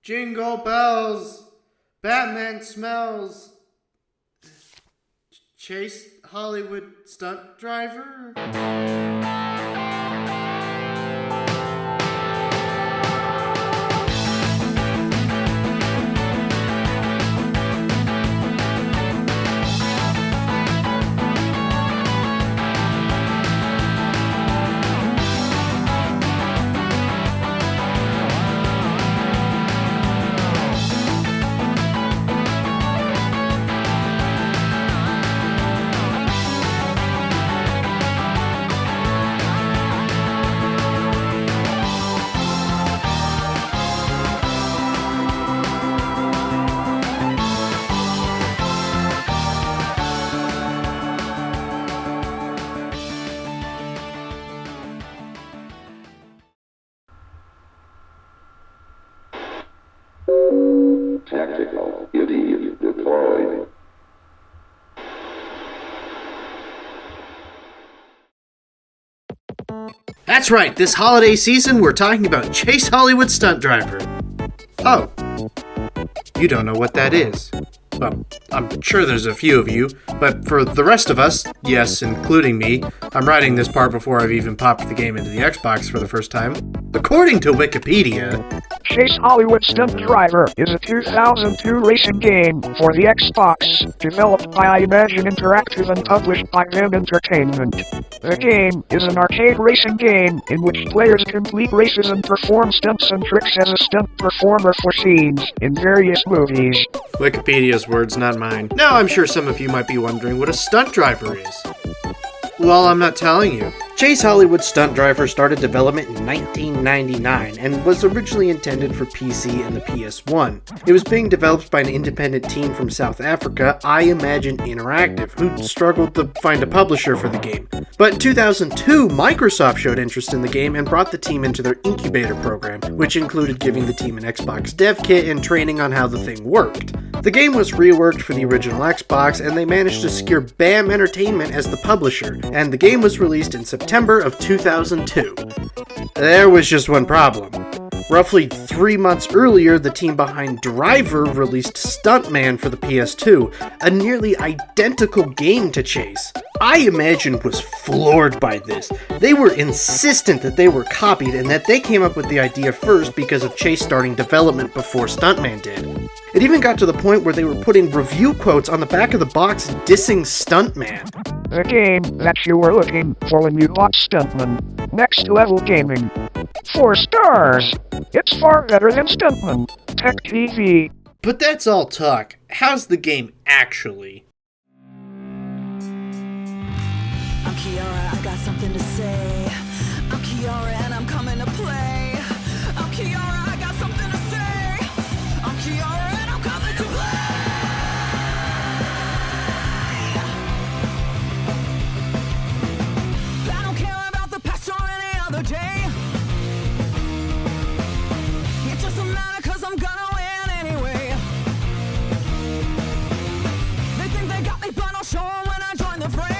Jingle bells, Batman smells. Chase Hollywood stunt driver? Tactical idiot deployed. That's right, this holiday season we're talking about Chase Hollywood Stunt Driver. Oh, you don't know what that is. Well, I'm sure there's a few of you, but for the rest of us, yes, including me, I'm writing this part before I've even popped the game into the Xbox for the first time. According to Wikipedia, Chase Hollywood Stunt Driver is a 2002 racing game for the Xbox, developed by Imagine Interactive and published by Them Entertainment. The game is an arcade racing game in which players complete races and perform stunts and tricks as a stunt performer for scenes in various movies. Wikipedia's words, not mine. Now I'm sure some of you might be wondering what a stunt driver is. Well, I'm not telling you. Chase Hollywood Stunt Driver started development in 1999 and was originally intended for PC and the PS1. It was being developed by an independent team from South Africa, I Imagine Interactive, who struggled to find a publisher for the game. But in 2002, Microsoft showed interest in the game and brought the team into their incubator program, which included giving the team an Xbox dev kit and training on how the thing worked. The game was reworked for the original Xbox, and they managed to secure BAM Entertainment as the publisher, and the game was released in September of 2002. There was just one problem. Roughly 3 months earlier, the team behind Driver released Stuntman for the PS2, a nearly identical game to Chase. I Imagine was floored by this. They were insistent that they were copied and that they came up with the idea first because of Chase starting development before Stuntman did. It even got to the point where they were putting review quotes on the back of the box dissing Stuntman. The game that you were looking for when you bought Stuntman. Next level gaming. 4 stars! It's far better than Stuntman. Tech TV. But that's all talk. How's the game actually? I'm Kiara, I got something to say. I'm Kiara and I'm coming to play. I'm Kiara, I got something to say. I'm Kiara and I'm coming to play. I don't care about the past or any other day. It doesn't matter cause I'm gonna win anyway. They think they got me but I'll show 'em when I join the fray.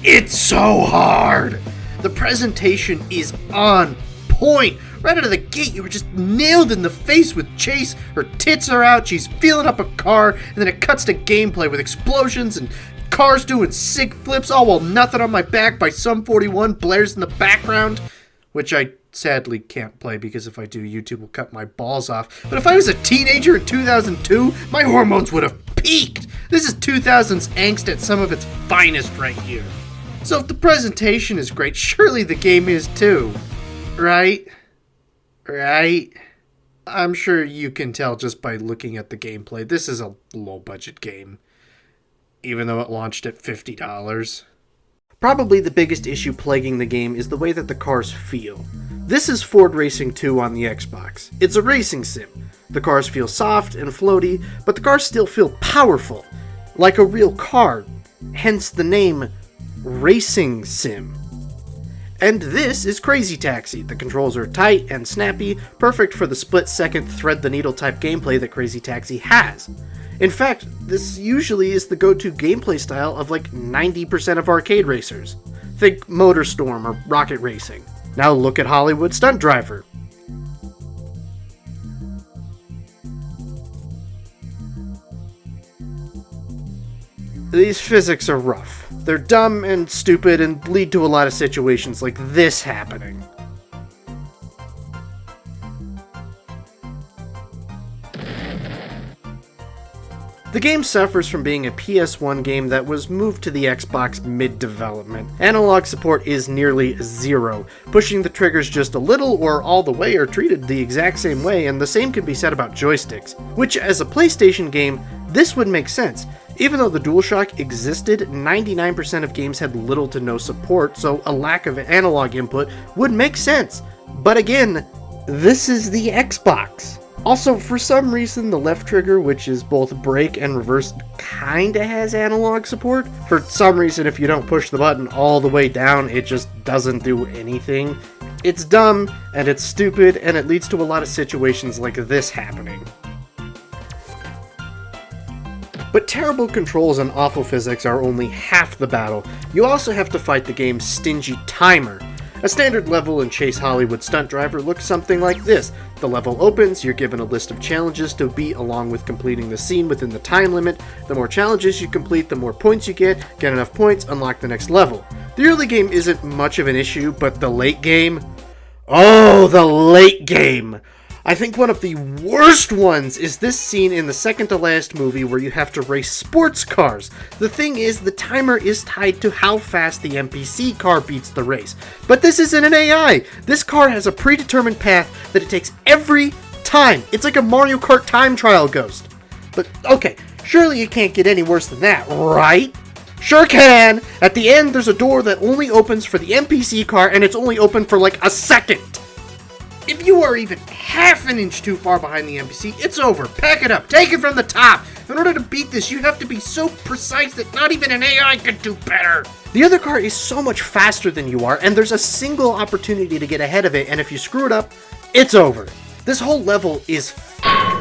It's so hard! The presentation is on point. Right out of the gate, you were just nailed in the face with Chase. Her tits are out, she's feeling up a car, and then it cuts to gameplay with explosions and cars doing sick flips, all while Nothing on My Back by Sum 41 blares in the background, which I sadly can't play because if I do, YouTube will cut my balls off. But if I was a teenager in 2002, my hormones would have peaked. This is 2000's angst at some of its finest right here. So if the presentation is great, surely the game is too. Right? Right? I'm sure you can tell just by looking at the gameplay. This is a low-budget game, even though it launched at $50. Probably the biggest issue plaguing the game is the way that the cars feel. This is Ford Racing 2 on the Xbox. It's a racing sim. The cars feel soft and floaty, but the cars still feel powerful, like a real car, hence the name Racing Sim. And this is Crazy Taxi. The controls are tight and snappy, perfect for the split-second thread-the-needle type gameplay that Crazy Taxi has. In fact, this usually is the go-to gameplay style of like 90% of arcade racers. Think MotorStorm or Rocket Racing. Now look at Hollywood Stunt Driver. These physics are rough. They're dumb and stupid and lead to a lot of situations like this happening. The game suffers from being a PS1 game that was moved to the Xbox mid-development. Analog support is nearly zero. Pushing the triggers just a little or all the way are treated the exact same way, and the same can be said about joysticks. Which, as a PlayStation game, this would make sense. Even though the DualShock existed, 99% of games had little to no support, so a lack of analog input would make sense. But again, this is the Xbox. Also, for some reason, the left trigger, which is both brake and reverse, kinda has analog support. For some reason, if you don't push the button all the way down, it just doesn't do anything. It's dumb, and it's stupid, and it leads to a lot of situations like this happening. But terrible controls and awful physics are only half the battle. You also have to fight the game's stingy timer. A standard level in Chase Hollywood Stunt Driver looks something like this. The level opens, you're given a list of challenges to beat along with completing the scene within the time limit. The more challenges you complete, the more points you get enough points, unlock the next level. The early game isn't much of an issue, but the late game? Oh, the late game! I think one of the worst ones is this scene in the second to last movie where you have to race sports cars. The thing is, the timer is tied to how fast the NPC car beats the race. But this isn't an AI! This car has a predetermined path that it takes every time. It's like a Mario Kart time trial ghost. But okay, surely it can't get any worse than that, right? Sure can! At the end, there's a door that only opens for the NPC car and it's only open for like a second. If you are even half an inch too far behind the NPC, it's over. Pack it up. Take it from the top. In order to beat this, you have to be so precise that not even an AI could do better. The other car is so much faster than you are, and there's a single opportunity to get ahead of it, and if you screw it up, it's over. This whole level is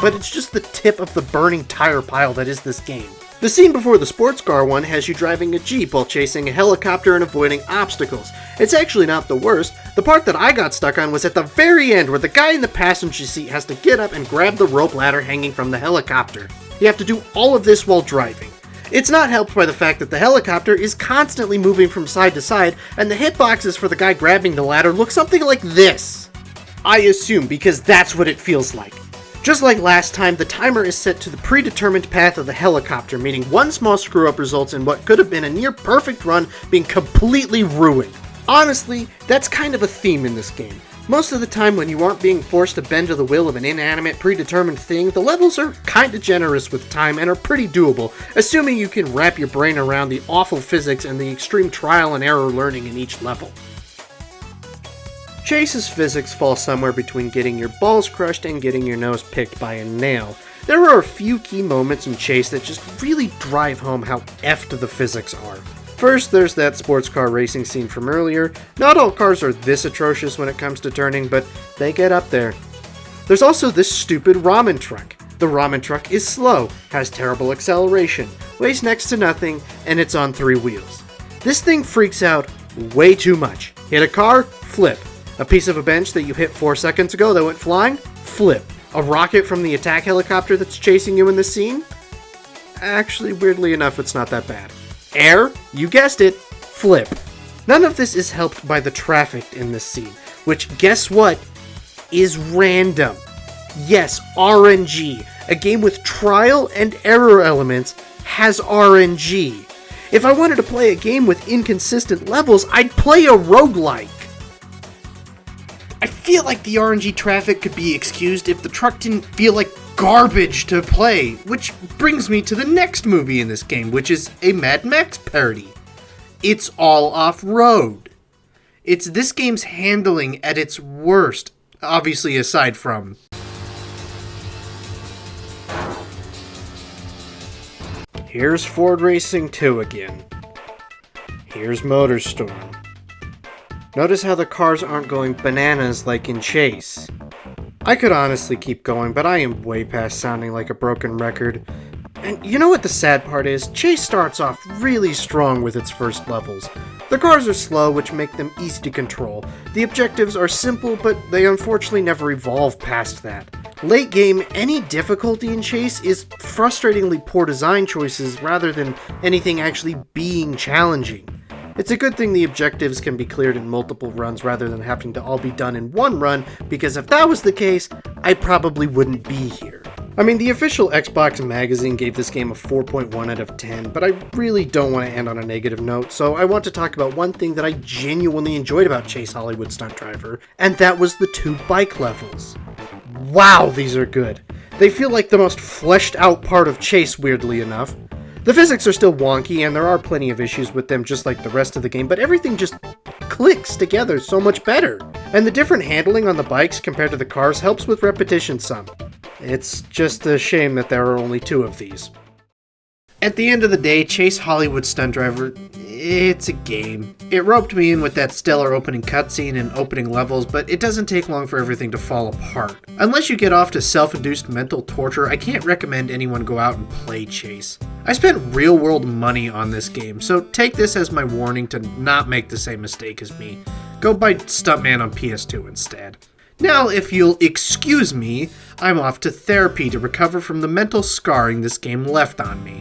but it's just the tip of the burning tire pile that is this game. The scene before the sports car one has you driving a Jeep while chasing a helicopter and avoiding obstacles. It's actually not the worst. The part that I got stuck on was at the very end where the guy in the passenger seat has to get up and grab the rope ladder hanging from the helicopter. You have to do all of this while driving. It's not helped by the fact that the helicopter is constantly moving from side to side and the hitboxes for the guy grabbing the ladder look something like this. I assume because that's what it feels like. Just like last time, the timer is set to the predetermined path of the helicopter, meaning one small screw-up results in what could have been a near-perfect run being completely ruined. Honestly, that's kind of a theme in this game. Most of the time when you aren't being forced to bend to the will of an inanimate, predetermined thing, the levels are kinda generous with time and are pretty doable, assuming you can wrap your brain around the awful physics and the extreme trial and error learning in each level. Chase's physics fall somewhere between getting your balls crushed and getting your nose picked by a nail. There are a few key moments in Chase that just really drive home how effed the physics are. First, there's that sports car racing scene from earlier. Not all cars are this atrocious when it comes to turning, but they get up there. There's also this stupid ramen truck. The ramen truck is slow, has terrible acceleration, weighs next to nothing, and it's on 3 wheels. This thing freaks out way too much. Hit a car? Flip. A piece of a bench that you hit 4 seconds ago that went flying? Flip. A rocket from the attack helicopter that's chasing you in the scene? Actually, weirdly enough, it's not that bad. Air? You guessed it. Flip. None of this is helped by the traffic in this scene, which, guess what, is random. Yes, RNG. A game with trial and error elements has RNG. If I wanted to play a game with inconsistent levels, I'd play a roguelike. I feel like the RNG traffic could be excused if the truck didn't feel like garbage to play, which brings me to the next movie in this game, which is a Mad Max parody. It's all off-road. It's this game's handling at its worst, obviously aside from... Here's Ford Racing 2 again. Here's MotorStorm. Notice how the cars aren't going bananas like in Chase. I could honestly keep going, but I am way past sounding like a broken record. And you know what the sad part is? Chase starts off really strong with its first levels. The cars are slow, which make them easy to control. The objectives are simple, but they unfortunately never evolve past that. Late game, any difficulty in Chase is frustratingly poor design choices rather than anything actually being challenging. It's a good thing the objectives can be cleared in multiple runs rather than having to all be done in one run, because if that was the case, I probably wouldn't be here. I mean, the official Xbox magazine gave this game a 4.1 out of 10, but I really don't want to end on a negative note, so I want to talk about one thing that I genuinely enjoyed about Chase Hollywood Stunt Driver, and that was the 2 bike levels. Wow, these are good. They feel like the most fleshed out part of Chase, weirdly enough. The physics are still wonky, and there are plenty of issues with them just like the rest of the game, but everything just clicks together so much better. And the different handling on the bikes compared to the cars helps with repetition some. It's just a shame that there are only 2 of these. At the end of the day, Chase Hollywood Stunt Driver, it's a game. It roped me in with that stellar opening cutscene and opening levels, but it doesn't take long for everything to fall apart. Unless you get off to self-induced mental torture, I can't recommend anyone go out and play Chase. I spent real-world money on this game, so take this as my warning to not make the same mistake as me. Go buy Stuntman on PS2 instead. Now, if you'll excuse me, I'm off to therapy to recover from the mental scarring this game left on me.